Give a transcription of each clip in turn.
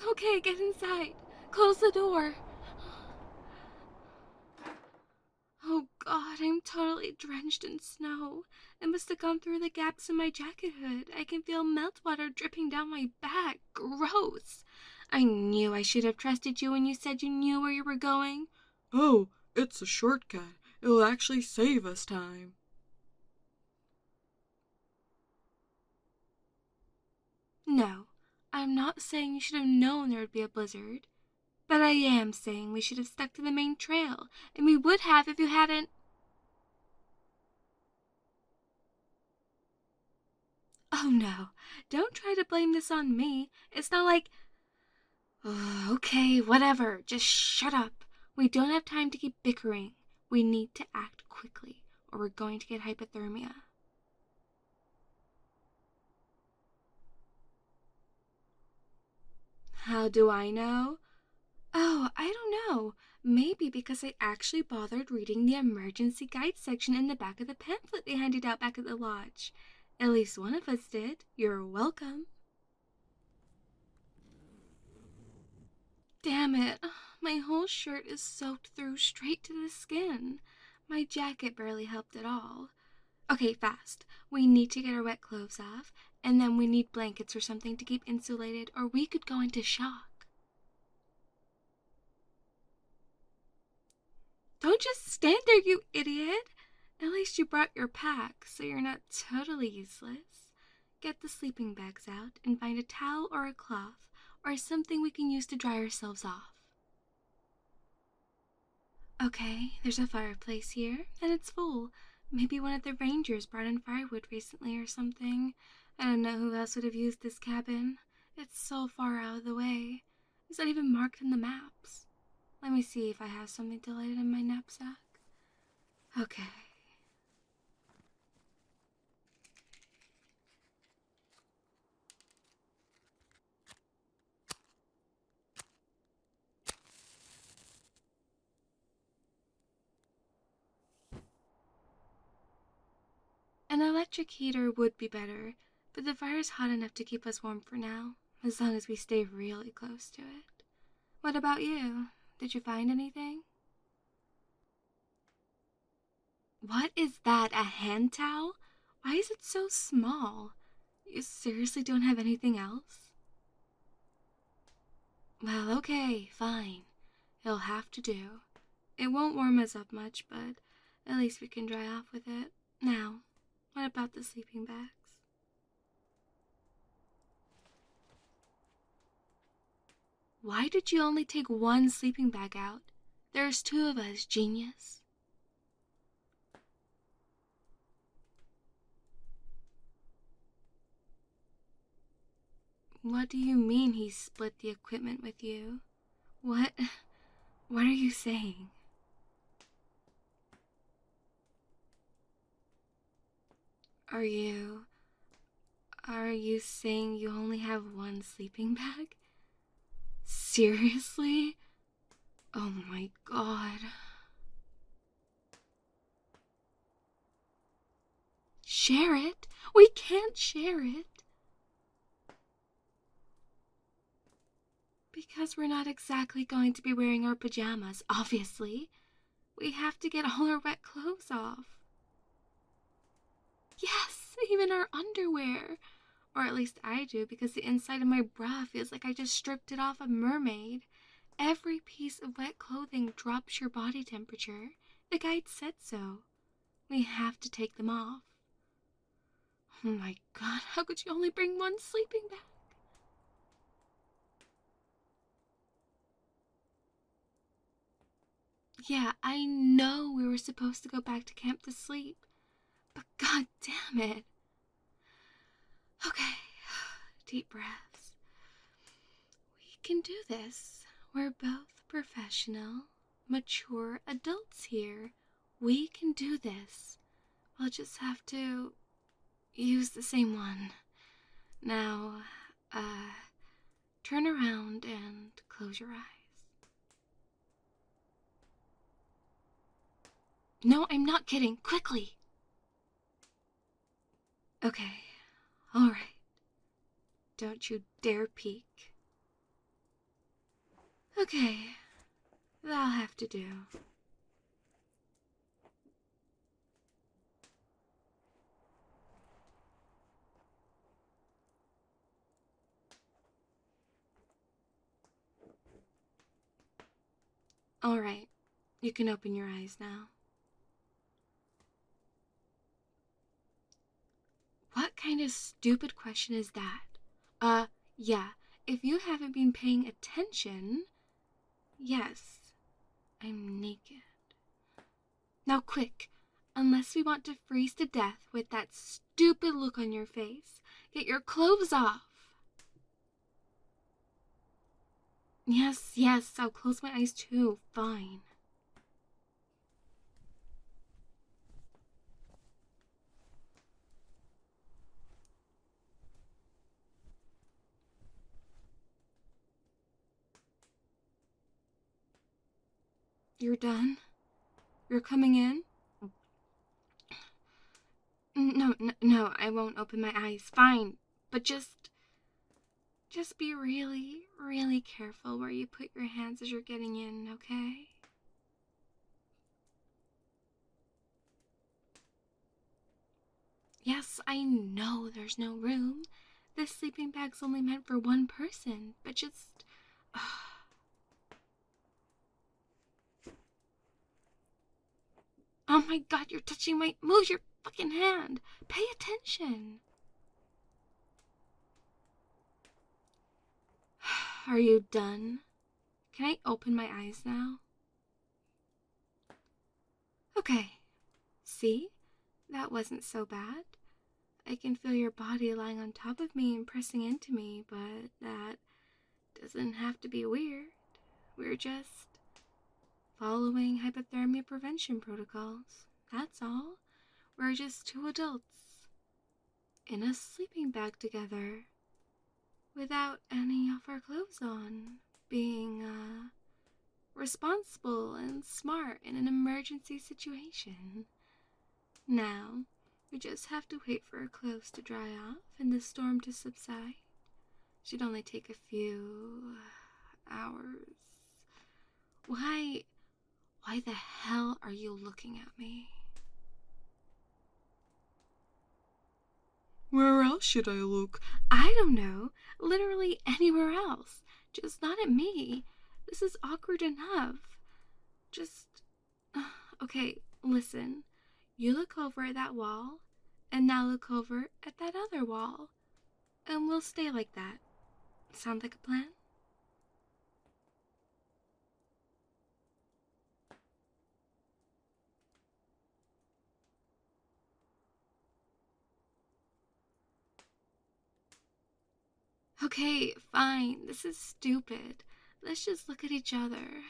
Okay, get inside. Close the door. Oh God, I'm totally drenched in snow. It must have gone through the gaps in my jacket hood. I can feel meltwater dripping down my back. Gross. I knew I should have trusted you when you said you knew where you were going. Oh, it's a shortcut. It'll actually save us time. No, I'm not saying you should have known there would be a blizzard. But I am saying we should have stuck to the main trail, and we would have if you hadn't. Oh no, don't try to blame this on me. It's not like. Okay, whatever, just shut up. We don't have time to keep bickering. We need to act quickly, or we're going to get hypothermia. How do I know? Oh, I don't know. Maybe because I actually bothered reading the emergency guide section in the back of the pamphlet they handed out back at the lodge. At least one of us did. You're welcome. Damn it. My whole shirt is soaked through straight to the skin. My jacket barely helped at all. Okay, fast. We need to get our wet clothes off, and then we need blankets or something to keep insulated, or we could go into shock. Don't just stand there, you idiot! At least you brought your pack, so you're not totally useless. Get the sleeping bags out and find a towel or a cloth, or something we can use to dry ourselves off. Okay, there's a fireplace here, and it's full. Maybe one of the rangers brought in firewood recently or something. I don't know who else would have used this cabin. It's so far out of the way. It's not even marked in the maps. Let me see if I have something to light it in my knapsack. Okay. An electric heater would be better, but the fire's hot enough to keep us warm for now, as long as we stay really close to it. What about you? Did you find anything? What is that, a hand towel? Why is it so small? You seriously don't have anything else? Well, okay, fine. It'll have to do. It won't warm us up much, but at least we can dry off with it. Now, what about the sleeping bags? Why did you only take one sleeping bag out? There's two of us, genius. What do you mean he split the equipment with you? What? What are you saying? Are you... Are you saying you only have one sleeping bag? Seriously? Oh my God. Share it? We can't share it. Because we're not exactly going to be wearing our pajamas, obviously. We have to get all our wet clothes off. Yes, even our underwear. Or at least I do, because the inside of my bra feels like I just stripped it off a mermaid. Every piece of wet clothing drops your body temperature. The guide said so. We have to take them off. Oh my God, how could you only bring one sleeping bag? Yeah, I know we were supposed to go back to camp to sleep, but god damn it. Okay, deep breaths. We can do this. We're both professional, mature adults here. We can do this. We'll just have to use the same one. Now, turn around and close your eyes. No, I'm not kidding. Quickly. Okay, alright. Don't you dare peek. Okay, that'll have to do. Alright, you can open your eyes now. What kind of stupid question is that? Yeah, if you haven't been paying attention, yes, I'm naked. Now quick, unless we want to freeze to death with that stupid look on your face, get your clothes off. Yes, I'll close my eyes too, fine. You're done? You're coming in? No, I won't open my eyes, fine, but just be really, really careful where you put your hands as you're getting in, okay? Yes, I know there's no room. This sleeping bag's only meant for one person, but just... Oh my god, you're touching my... Move your fucking hand! Pay attention! Are you done? Can I open my eyes now? Okay. See? That wasn't so bad. I can feel your body lying on top of me and pressing into me, but that doesn't have to be weird. We're just following hypothermia prevention protocols. That's all. We're just two adults in a sleeping bag together without any of our clothes on, being responsible and smart in an emergency situation. Now, we just have to wait for our clothes to dry off and the storm to subside. Should only take a few hours. Why the hell are you looking at me? Where else should I look? I don't know. Literally anywhere else. Just not at me. This is awkward enough. Just... Okay, listen. You look over at that wall, and now look over at that other wall. And we'll stay like that. Sound like a plan? Okay, fine. This is stupid. Let's just look at each other.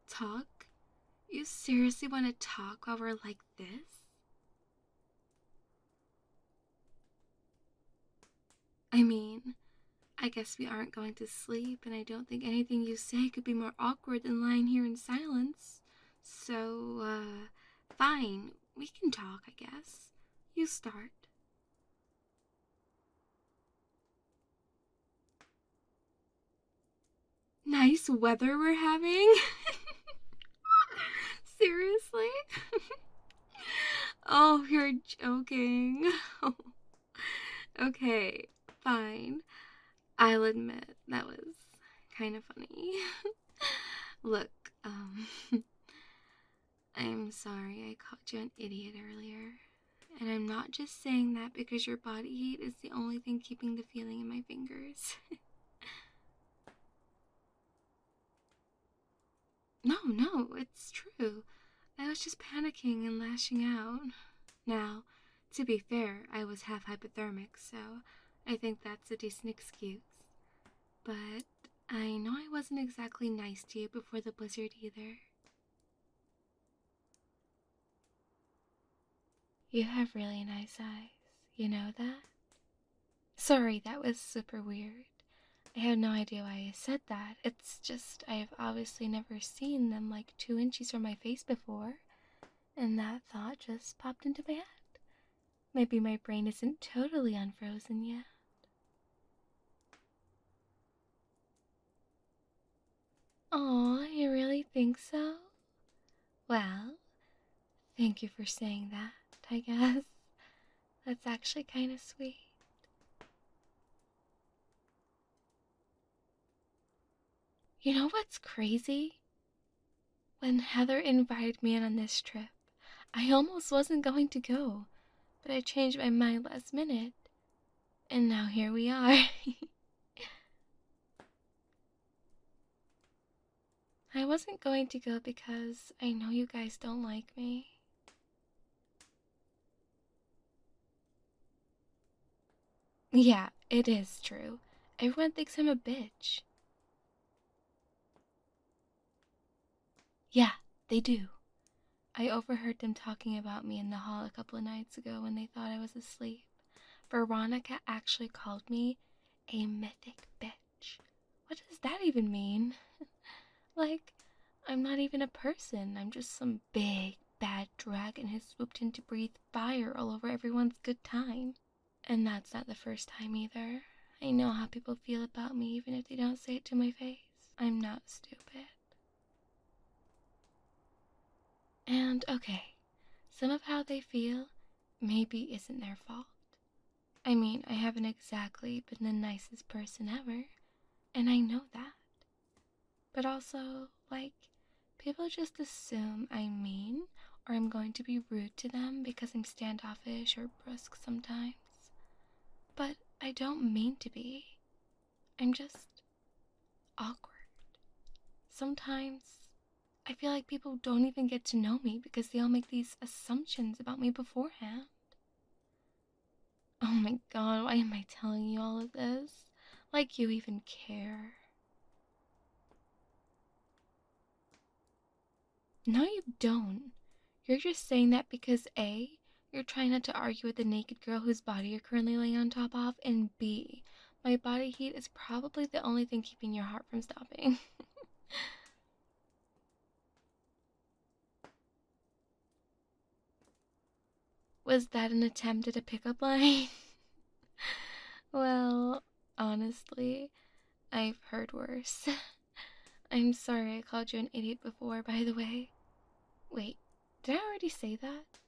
Talk? You seriously want to talk while we're like this? I mean, I guess we aren't going to sleep, and I don't think anything you say could be more awkward than lying here in silence. So, fine. We can talk, I guess. You start. Nice weather we're having? Seriously? Oh, you're joking. Okay, fine. I'll admit that was kind of funny. Look, I'm sorry I called you an idiot earlier. And I'm not just saying that because your body heat is the only thing keeping the feeling in my fingers. No, it's true. I was just panicking and lashing out. Now, to be fair, I was half hypothermic, so I think that's a decent excuse. But I know I wasn't exactly nice to you before the blizzard either. You have really nice eyes. You know that? Sorry, that was super weird. I have no idea why I said that. It's just I've obviously never seen them like 2 inches from my face before, and that thought just popped into my head. Maybe my brain isn't totally unfrozen yet. Oh, you really think so? Well, thank you for saying that, I guess. That's actually kind of sweet. You know what's crazy? When Heather invited me in on this trip, I almost wasn't going to go, but I changed my mind last minute. And now here we are. I wasn't going to go because I know you guys don't like me. Yeah, it is true. Everyone thinks I'm a bitch. Yeah, they do. I overheard them talking about me in the hall a couple of nights ago when they thought I was asleep. Veronica actually called me a mythic bitch. What does that even mean? Like, I'm not even a person. I'm just some big, bad dragon who swooped in to breathe fire all over everyone's good time. And that's not the first time either. I know how people feel about me even if they don't say it to my face. I'm not stupid. And okay, some of how they feel maybe isn't their fault. I mean, I haven't exactly been the nicest person ever, and I know that. But also, like, people just assume I'm mean or I'm going to be rude to them because I'm standoffish or brusque sometimes. But I don't mean to be. I'm just awkward. Sometimes I feel like people don't even get to know me because they all make these assumptions about me beforehand. Oh my god, why am I telling you all of this? Like you even care. No, you don't. You're just saying that because A, you're trying not to argue with the naked girl whose body you're currently laying on top of, and B, my body heat is probably the only thing keeping your heart from stopping. Was that an attempt at a pickup line? Well, honestly, I've heard worse. I'm sorry I called you an idiot before, by the way. Wait, did I already say that?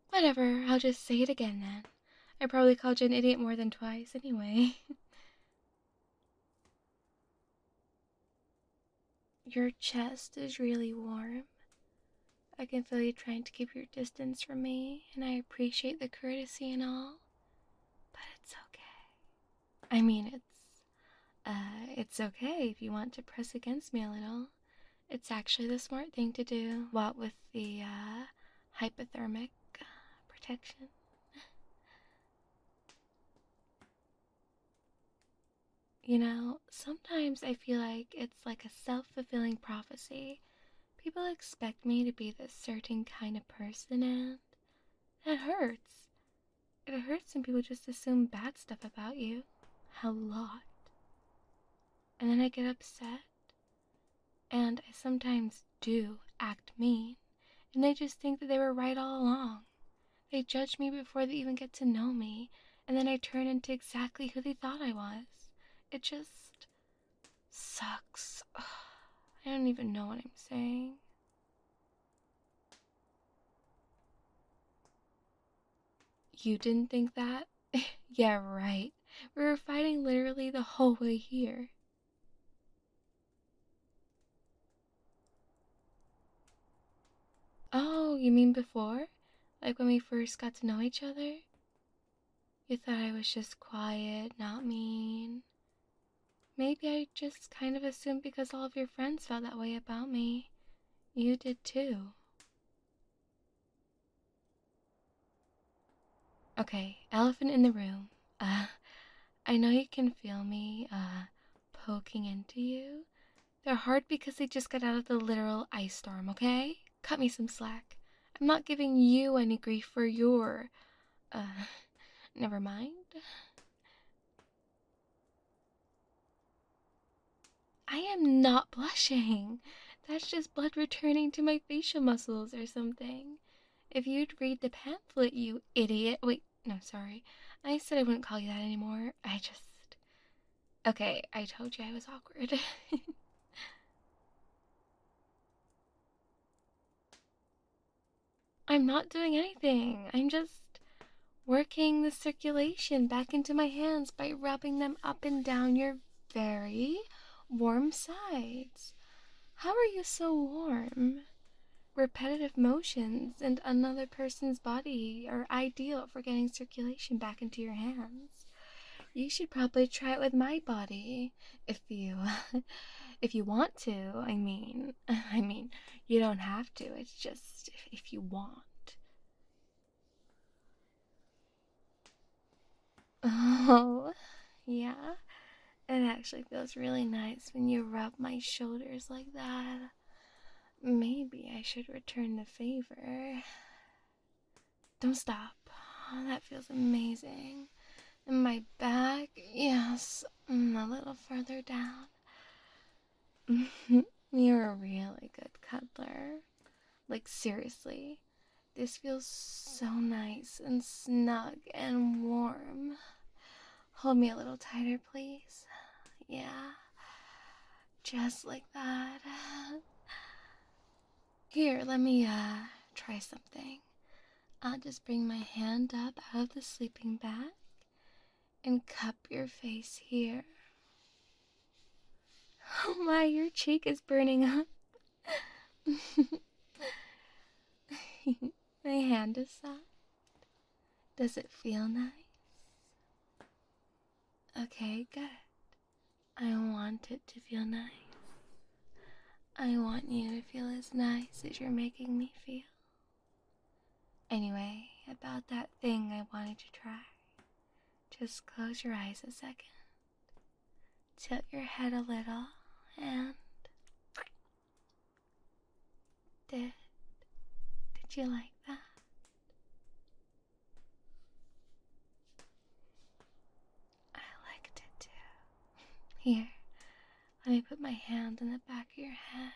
Whatever, I'll just say it again then. I probably called you an idiot more than twice anyway. Your chest is really warm. I can feel you trying to keep your distance from me, and I appreciate the courtesy and all, but it's okay. I mean, it's okay if you want to press against me a little. It's actually the smart thing to do. What with the, hypothermic protection. You know, sometimes I feel like it's like a self-fulfilling prophecy. People expect me to be this certain kind of person, and that hurts. It hurts when people just assume bad stuff about you. A lot. And then I get upset, and I sometimes do act mean, and they just think that they were right all along. They judge me before they even get to know me, and then I turn into exactly who they thought I was. It just sucks. Ugh, I don't even know what I'm saying. You didn't think that? Yeah, right. We were fighting literally the whole way here. Oh, you mean before? Like when we first got to know each other? You thought I was just quiet, not mean. Maybe I just kind of assumed because all of your friends felt that way about me. You did too. Okay, elephant in the room. I know you can feel me, poking into you. They're hard because they just got out of the literal ice storm, okay? Cut me some slack. I'm not giving you any grief for your, uh, never mind. I am not blushing. That's just blood returning to my facial muscles or something. If you'd read the pamphlet, you idiot. Wait, no, sorry. I said I wouldn't call you that anymore. Okay, I told you I was awkward. I'm not doing anything. I'm just working the circulation back into my hands by rubbing them up and down your very warm sides. How are you so warm? Repetitive motions and another person's body are ideal for getting circulation back into your hands. You should probably try it with my body if you if you want to. I mean, you don't have to. It's just if you want. Oh, yeah. It actually feels really nice when you rub my shoulders like that. Maybe I should return the favor. Don't stop. Oh, that feels amazing. And my back, yes, a little further down. You're a really good cuddler. Like, seriously, this feels so nice and snug and warm. Hold me a little tighter, please. Yeah, just like that. Here, let me, try something. I'll just bring my hand up out of the sleeping bag and cup your face here. Oh my, your cheek is burning up. My hand is soft. Does it feel nice? Okay, good. I want it to feel nice. I want you to feel as nice as you're making me feel. Anyway, about that thing I wanted to try. Just close your eyes a second. Tilt your head a little and did you like that? I liked it too. Here, let me put my hand on the back of your head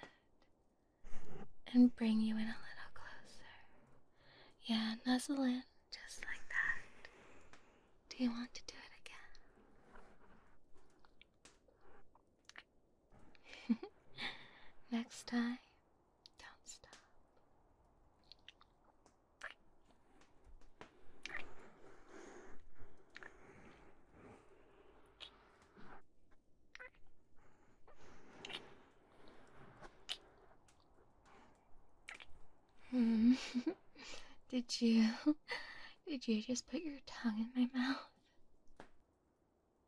and bring you in a little closer. Yeah, nuzzle in just like that. Do you want to do it again? Next time, don't stop. Did you just put your tongue in my mouth?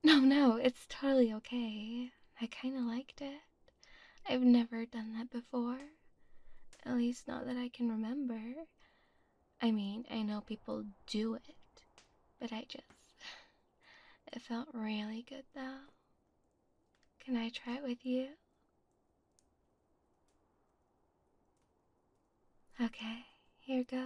No, it's totally okay. I kind of liked it. I've never done that before. At least not that I can remember. I mean, I know people do it, but it felt really good though. Can I try it with you? Okay, here goes.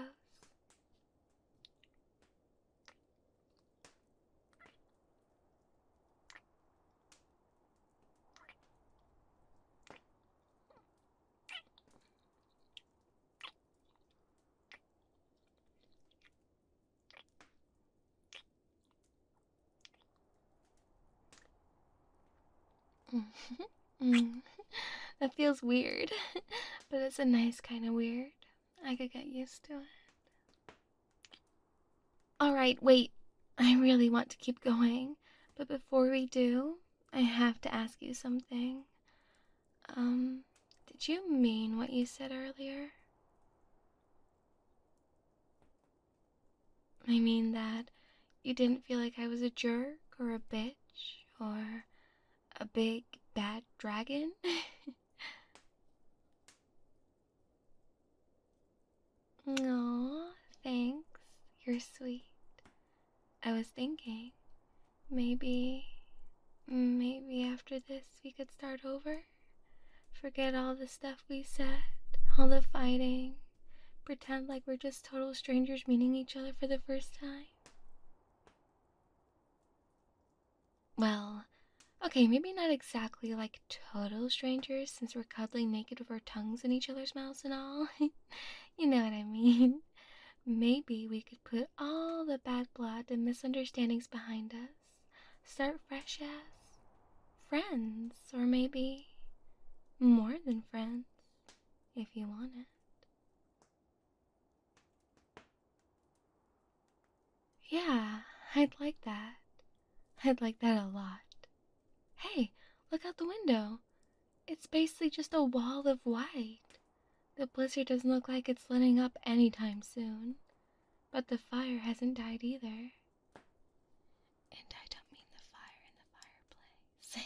That feels weird, but it's a nice kind of weird. I could get used to it. Alright, wait. I really want to keep going, but before we do, I have to ask you something. Did you mean what you said earlier? I mean that you didn't feel like I was a jerk or a bitch or a big bad dragon? Aw, thanks. You're sweet. I was thinking, maybe after this we could start over? Forget all the stuff we said, all the fighting, pretend like we're just total strangers meeting each other for the first time? Well, okay, maybe not exactly like total strangers since we're cuddling naked with our tongues in each other's mouths and all. You know what I mean. Maybe we could put all the bad blood and misunderstandings behind us. Start fresh as friends, or maybe more than friends, if you want it. Yeah, I'd like that. I'd like that a lot. Hey, look out the window. It's basically just a wall of white. The blizzard doesn't look like it's letting up anytime soon. But the fire hasn't died either. And I don't mean the fire in the fireplace.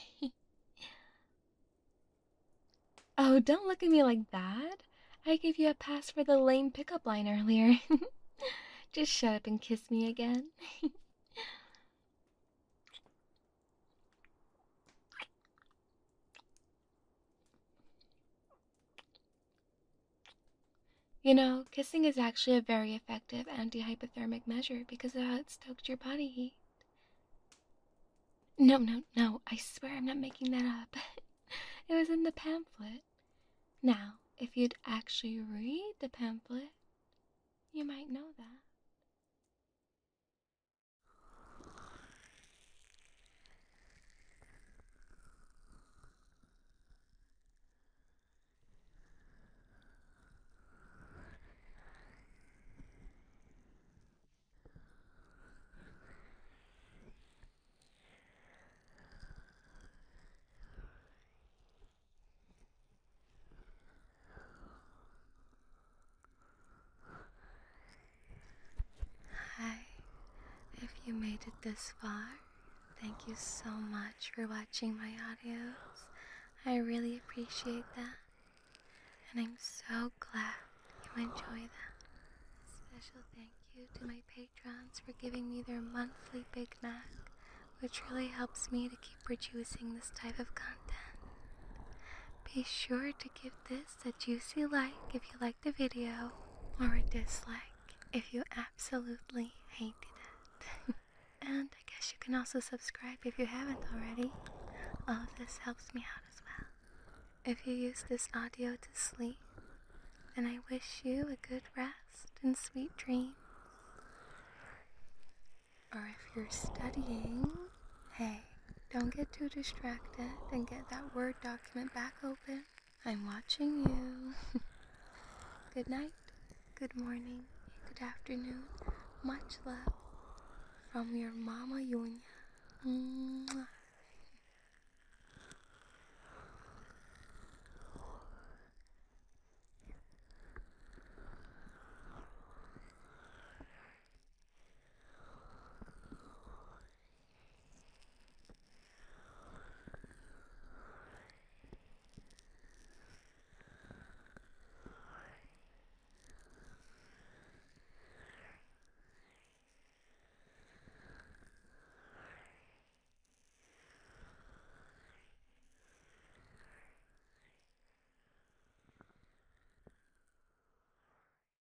Oh, don't look at me like that. I gave you a pass for the lame pickup line earlier. Just shut up and kiss me again. You know, kissing is actually a very effective anti-hypothermic measure because of how it stokes your body heat. No, no, no, I swear I'm not making that up. It was in the pamphlet. Now, if you'd actually read the pamphlet, you might know that. Hi, if you made it this far, thank you so much for watching my audios. I really appreciate that, and I'm so glad you enjoy them. Special thank you to my patrons for giving me their monthly Big Mac, which really helps me to keep producing this type of content. Be sure to give this a juicy like if you liked the video, or a dislike if you absolutely hated it. And I guess you can also subscribe if you haven't already. All of this helps me out as well. If you use this audio to sleep, then I wish you a good rest and sweet dreams. Or if you're studying, hey, don't get too distracted and get that Word document back open. I'm watching you. Good night, good morning, good afternoon. Much love from your Mama Yunya. Mwah.